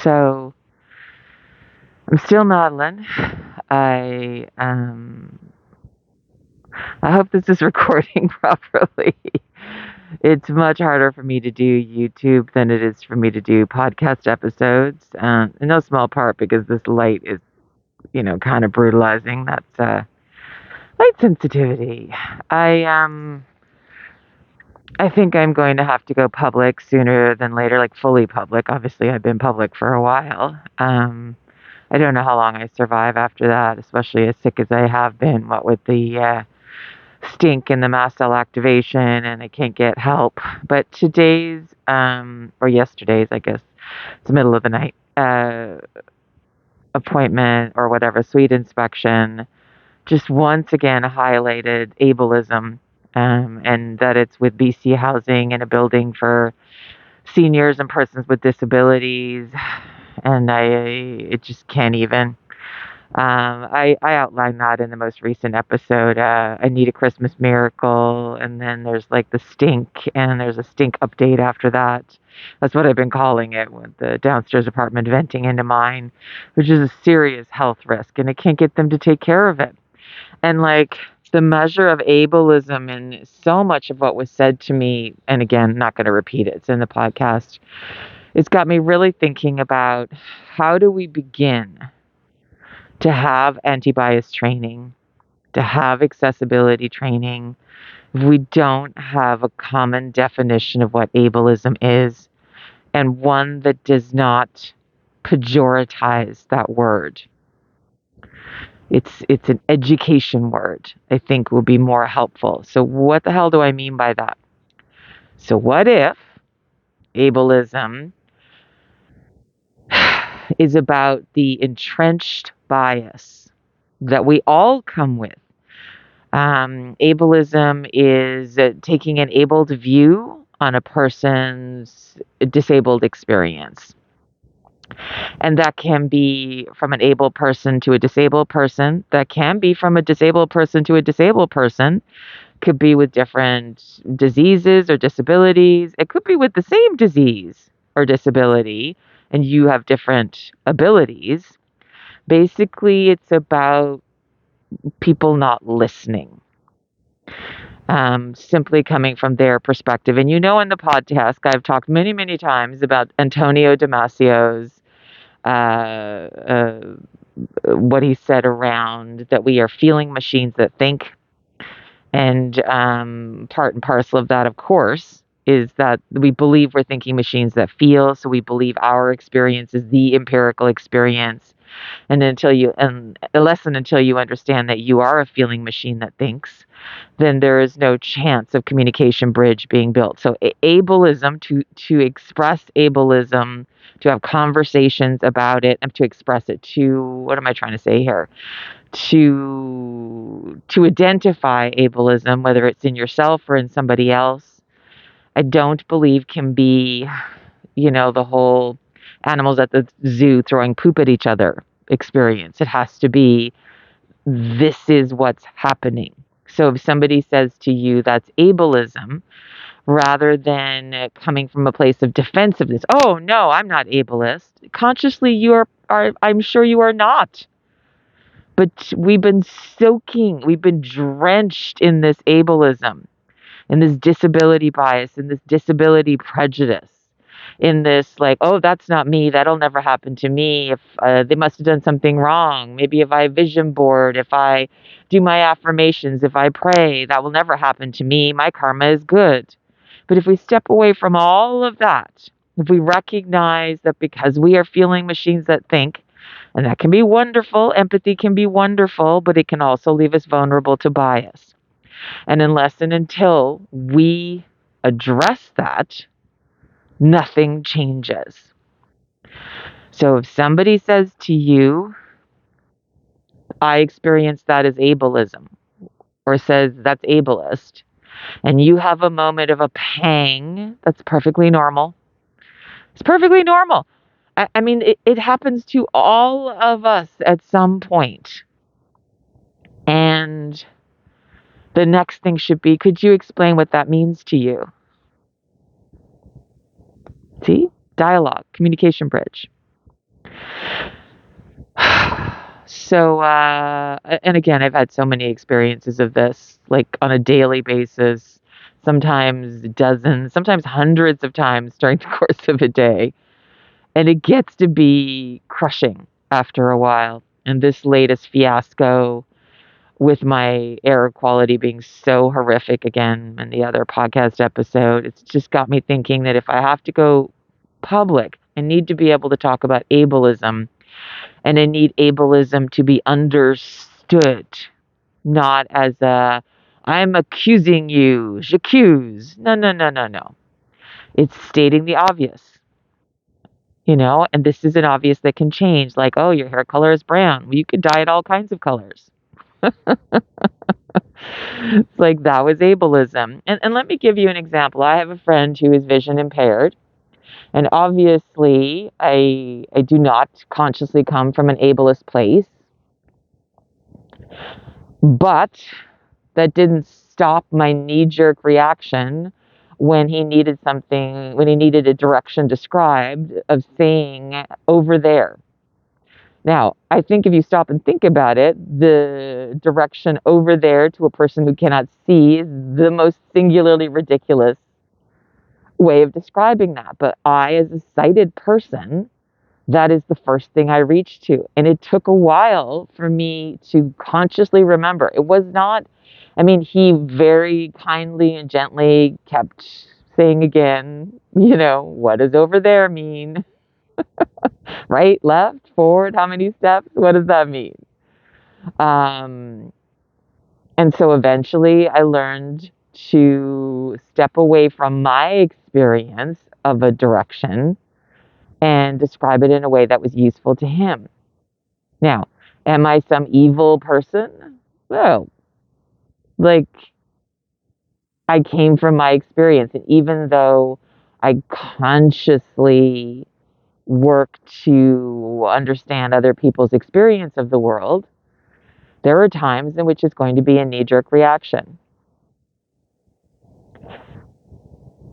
So I'm still Madeline. I hope this is recording properly. It's much harder for me to do YouTube than it is for me to do podcast episodes. In no small part because this light is, kind of brutalizing. That's light sensitivity. I think I'm going to have to go public sooner than later, like fully public. Obviously, I've been public for a while. I don't know how long I survive after that, especially as sick as I have been, what with the stink and the mast cell activation, and I can't get help. But today's, or yesterday's, I guess, it's the middle of the night, appointment or whatever, suite inspection, just once again highlighted ableism, and that it's with BC Housing in a building for seniors and persons with disabilities. And it just can't even. I outlined that in the most recent episode. I Need a Christmas Miracle, and then there's like the stink, and there's a stink update after that. That's what I've been calling it, with the downstairs apartment venting into mine, which is a serious health risk, and I can't get them to take care of it. And like the measure of ableism and so much of what was said to me, and again, not going to repeat it, it's in the podcast, it's got me really thinking about how do we begin to have anti-bias training, to have accessibility training, if we don't have a common definition of what ableism is, and one that does not pejoritize that word. It's an education word, I think will be more helpful. So what the hell do I mean by that? So what if ableism is about the entrenched bias that we all come with? Ableism is taking an abled view on a person's disabled experience. And that can be from an able person to a disabled person. That can be from a disabled person to a disabled person. Could be with different diseases or disabilities. It could be with the same disease or disability, and you have different abilities. Basically, it's about people not listening. Simply coming from their perspective. And in the podcast, I've talked many, many times about Antonio Damasio's uh, uh, what he said around that we are feeling machines that think. And part and parcel of that, of course, is that we believe we're thinking machines that feel. So we believe our experience is the empirical experience. And until you understand that you are a feeling machine that thinks, then there is no chance of communication bridge being built. So ableism, to express ableism, to have conversations about it, and to express it, to what am I trying to say here? To identify ableism, whether it's in yourself or in somebody else, I don't believe can be, the whole animals at the zoo throwing poop at each other experience. It has to be, this is what's happening. So if somebody says to you that's ableism, rather than coming from a place of defensiveness, oh no, I'm not ableist. Consciously, are I'm sure you are not. But we've been we've been drenched in this ableism, in this disability bias, in this disability prejudice, in this like, oh, that's not me, that'll never happen to me, if they must have done something wrong, maybe if I vision board, if I do my affirmations, if I pray, that will never happen to me, my karma is good. But if we step away from all of that, if we recognize that because we are feeling machines that think, and that can be wonderful, empathy can be wonderful, but it can also leave us vulnerable to bias. And unless and until we address that, nothing changes. So if somebody says to you, I experience that as ableism, or says that's ableist, and you have a moment of a pang, that's perfectly normal. It's perfectly normal. I mean, it happens to all of us at some point. And the next thing should be, could you explain what that means to you? See? Dialogue, communication bridge. So, and again, I've had so many experiences of this, like on a daily basis, sometimes dozens, sometimes hundreds of times during the course of a day. And it gets to be crushing after a while. And this latest fiasco with my air quality being so horrific again in the other podcast episode, it's just got me thinking that if I have to go public, I need to be able to talk about ableism, and I need ableism to be understood, not as a I'm accusing you, j'accuse. No, no, no, no, no. It's stating the obvious, and this is an obvious that can change. Like, oh, your hair color is brown. Well, you could dye it all kinds of colors. It's like that was ableism. And let me give you an example. I have a friend who is vision impaired. And obviously, I do not consciously come from an ableist place, but that didn't stop my knee jerk reaction when he needed something, when he needed a direction described of saying over there. Now, I think if you stop and think about it, the direction over there to a person who cannot see is the most singularly ridiculous way of describing that. But I, as a sighted person, that is the first thing I reached to. And it took a while for me to consciously remember. It was not, I mean, he very kindly and gently kept saying again, what does over there mean? Right, left, forward, how many steps? What does that mean? Um, and so eventually I learned to step away from my experience of a direction and describe it in a way that was useful to him. Now, am I some evil person? No. Like, I came from my experience. And even though I consciously work to understand other people's experience of the world, there are times in which it's going to be a knee jerk reaction.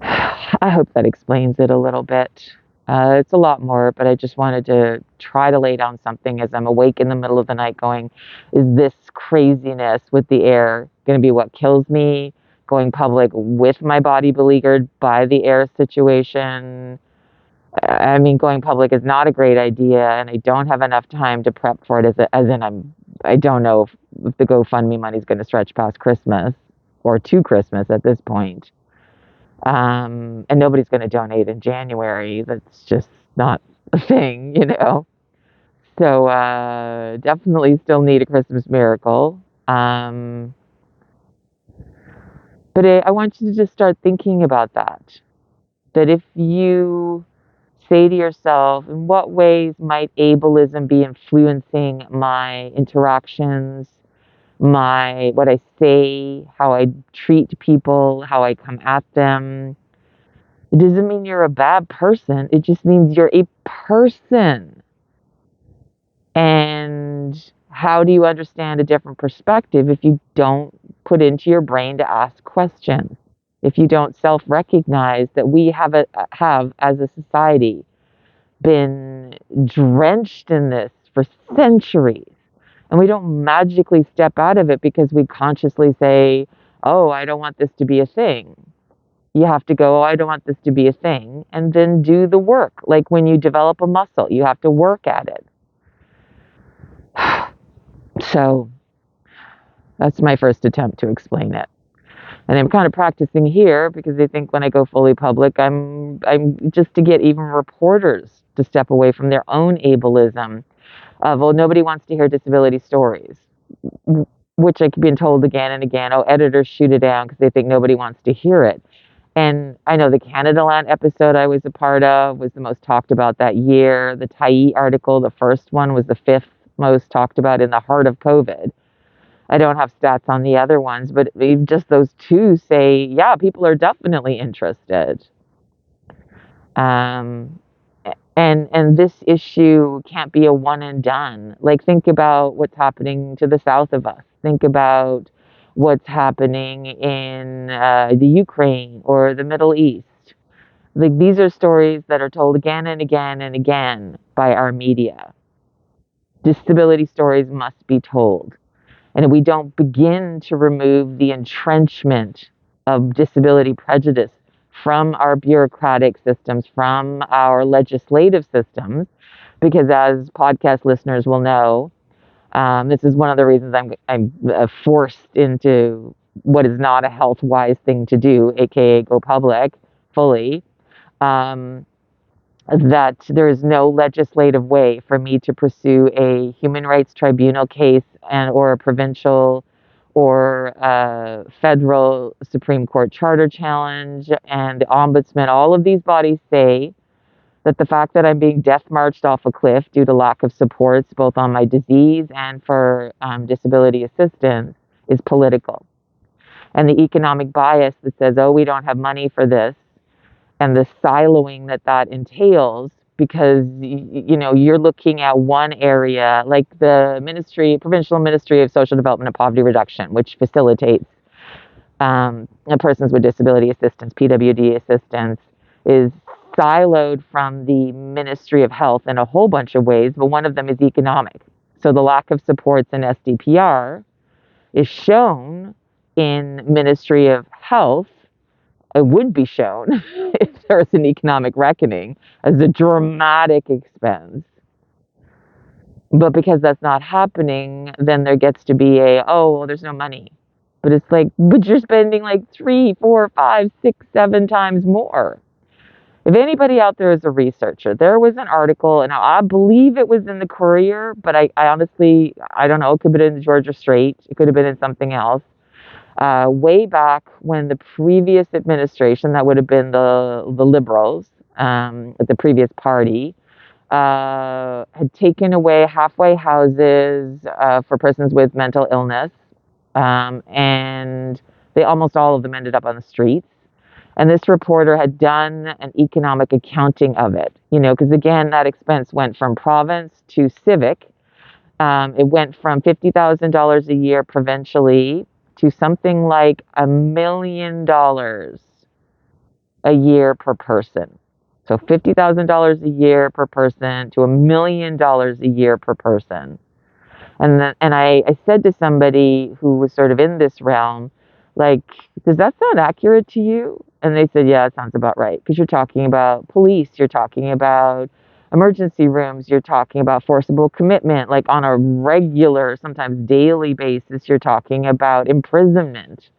I hope that explains it a little bit. It's a lot more, but I just wanted to try to lay down something as I'm awake in the middle of the night going, is this craziness with the air going to be what kills me? Going public with my body beleaguered by the air situation? I mean, going public is not a great idea, and I don't have enough time to prep for it. I don't know if the GoFundMe money is going to stretch past Christmas or to Christmas at this point. And nobody's going to donate in January. That's just not a thing. So definitely still need a Christmas miracle. But I want you to just start thinking about that. That if you say to yourself, in what ways might ableism be influencing my interactions, what I say, how I treat people, how I come at them? It doesn't mean you're a bad person. It just means you're a person. And how do you understand a different perspective if you don't put into your brain to ask questions? If you don't self-recognize that we have as a society been drenched in this for centuries, and we don't magically step out of it because we consciously say, "Oh, I don't want this to be a thing." You have to go, "Oh, I don't want this to be a thing," and then do the work. Like when you develop a muscle, you have to work at it. So that's my first attempt to explain it. And I'm kind of practicing here because I think when I go fully public, I'm just to get even reporters to step away from their own ableism of, well, nobody wants to hear disability stories, which I've been told again and again, oh, editors shoot it down because they think nobody wants to hear it. And I know the Canada Land episode I was a part of was the most talked about that year. The Tai article, the first one, was the fifth most talked about in the heart of COVID. I don't have stats on the other ones, but just those two say, yeah, people are definitely interested. Um, and this issue can't be a one and done. Like, think about what's happening to the south of us. Think about what's happening in the Ukraine or the Middle East. Like, these are stories that are told again and again and again by our media. Disability stories must be told. And if we don't begin to remove the entrenchment of disability prejudice from our bureaucratic systems, from our legislative systems, because as podcast listeners will know, this is one of the reasons I'm forced into what is not a health wise thing to do, aka go public fully. Um, that there is no legislative way for me to pursue a human rights tribunal case and or a provincial or federal Supreme Court charter challenge and the ombudsman. All of these bodies say that the fact that I'm being death marched off a cliff due to lack of supports, both on my disease and for disability assistance, is political. And the economic bias that says, oh, we don't have money for this, and the siloing that that entails, because you're looking at one area like the provincial ministry of social development and poverty reduction, which facilitates persons with disability assistance, PWD assistance, is siloed from the Ministry of Health in a whole bunch of ways, but one of them is economic. So the lack of supports in SDPR is shown in Ministry of Health. It would be shown if there was an economic reckoning as a dramatic expense. But because that's not happening, then there gets to be oh, well, there's no money. But it's like, but you're spending like 3, 4, 5, 6, 7 times more. If anybody out there is a researcher, there was an article, and I believe it was in the Courier, but I honestly, I don't know, it could have been in the Georgia Straight, it could have been in something else. Way back when the previous administration, that would have been the Liberals, the previous party, had taken away halfway houses for persons with mental illness, and they almost all of them ended up on the streets. And this reporter had done an economic accounting of it, because again, that expense went from province to civic. It went from $50,000 a year provincially to something like $1 million a year per person. So $50,000 a year per person to $1 million a year per person. And I said to somebody who was sort of in this realm, like, does that sound accurate to you? And they said, yeah, it sounds about right. Because you're talking about police, you're talking about emergency rooms, you're talking about forcible commitment, like on a regular, sometimes daily basis, you're talking about imprisonment.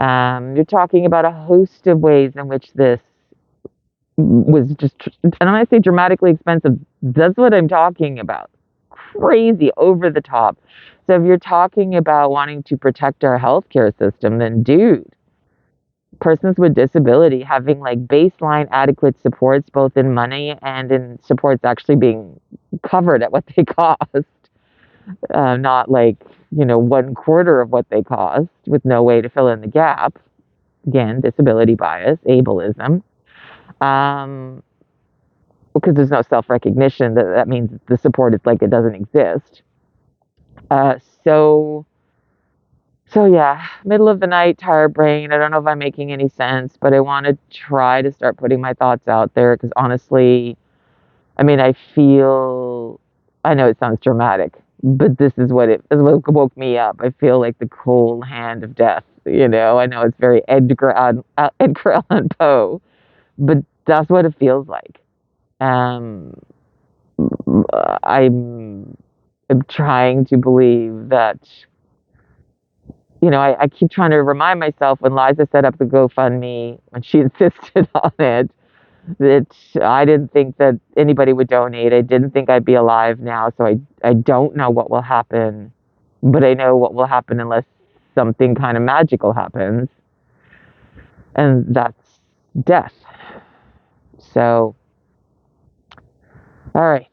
You're talking about a host of ways in which this was just, and when I say dramatically expensive, that's what I'm talking about. Crazy, over the top. So if you're talking about wanting to protect our healthcare system, then dude, persons with disability having like baseline adequate supports, both in money and in supports actually being covered at what they cost, not like, 1/4 of what they cost with no way to fill in the gap. Again, disability bias, ableism. Because there's no self-recognition, that means the support is like it doesn't exist. Uh, so yeah, middle of the night, tired brain. I don't know if I'm making any sense, but I want to try to start putting my thoughts out there because honestly, I mean, I know it sounds dramatic, but this is what woke me up. I feel like the cold hand of death. I know it's very Edgar Allan Poe, but that's what it feels like. Um, I'm trying to believe that, I keep trying to remind myself when Liza set up the GoFundMe, when she insisted on it, that I didn't think that anybody would donate. I didn't think I'd be alive now, so I don't know what will happen, but I know what will happen unless something kind of magical happens, and that's death. So, all right.